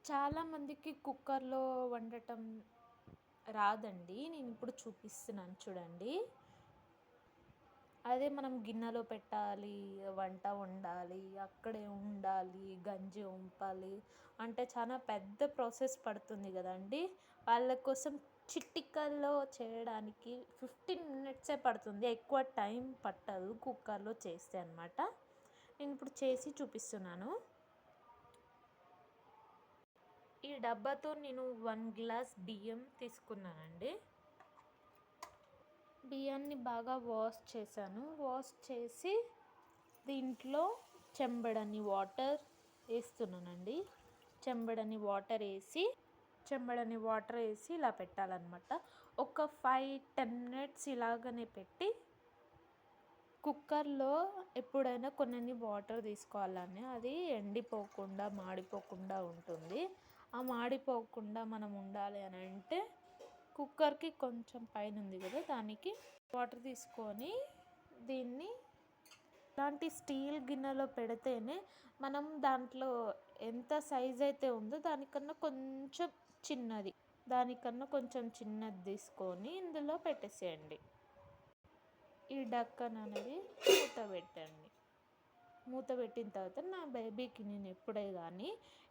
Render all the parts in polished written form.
చాలామందికి కుక్కర్‌లో వండటం రాదండి. నేనిప్పుడు చూపిస్తున్నాను చూడండి. అదే మనం గిన్నెలో పెట్టాలి, వంట వండాలి, అక్కడే ఉండాలి, గంజి ఒంపాలి అంటే చాలా పెద్ద ప్రాసెస్ పడుతుంది గదండీ! వాళ్ళ కోసం చిటికల్లో చేయడానికి 15 మినిట్సే పడుతుంది. ఎక్కువ టైం పట్టదు కుక్కర్‌లో చేస్తే అనమాట. నేనిప్పుడు చేసి చూపిస్తున్నాను. ఈ డబ్బాతో నేను 1 గ్లాస్ బియ్యం తీసుకున్నానండి. బియ్యాన్ని బాగా వాష్ చేశాను. వాష్ చేసి దీంట్లో చెంబెడన్ని వాటర్ ఏస్తున్నానండి. చెంబెడన్ని వాటర్ ఏసి ఇలా పెట్టాలనమాట. ఒక 5, 10 మినిట్స్ ఇలాగనే పెట్టి కుక్కర్‌లో ఎప్పుడైనా కొన్నన్ని వాటర్ తీసుకోవాలండి. అది ఎండిపోకుండా, మాడిపోకుండా ఉంటుంది. ఆ మాడిపోకుండా మనం ఉండాలి అనంటే కుక్కర్‌కి కొంచెం పైనుంది కదా! దానికి వాటర్ తీసుకొని దీన్ని ఇలాంటి స్టీల్ గిన్నెలో పెడితేనే మనం దాంట్లో ఎంత సైజ్ అయితే ఉందో దానికన్నా కొంచెం చిన్నది తీసుకొని ఇందులో పెట్టేసేయండి. ఈ డక్కన్ అనేది మూత పెట్టండి. మూత పెట్టిన తర్వాత నా బేబీకి నేను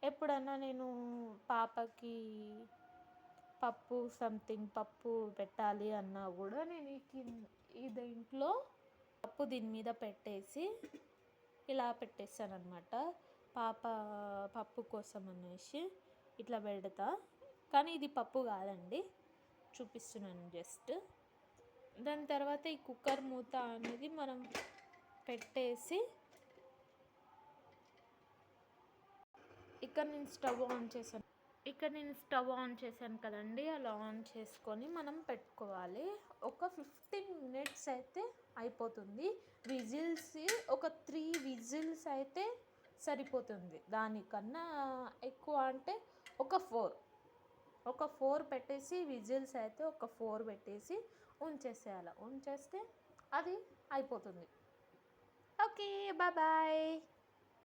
ఎప్పుడైనా నేను పాపకి పప్పు పెట్టాలి అన్నా కూడా నేను ఈ దీంట్లో పప్పు దీని మీద పెట్టేసి ఇలా పెట్టేస్తానన్నమాట. పాప పప్పు కోసం అనేసి ఇట్లా పెడతా. కానీ ఇది పప్పు కాదండి, చూపిస్తున్నాను జస్ట్. దాని తర్వాత ఈ కుక్కర్ మూత అనేది మనం పెట్టేసి ఇక్కడ నేను స్టవ్ ఆన్ చేశాను కదండి. అలా ఆన్ చేసుకొని మనం పెట్టుకోవాలి. ఒక 15 మినిట్స్ అయితే అయిపోతుంది. ఒక 3 విజిల్స్ అయితే సరిపోతుంది. దానికన్నా ఎక్కువ అంటే ఒక 4 పెట్టేసి విజిల్స్ అయితే ఒక 4 పెట్టేసి ఉంచేసేయాలి. ఉంచేస్తే అది అయిపోతుంది. Okay, bye.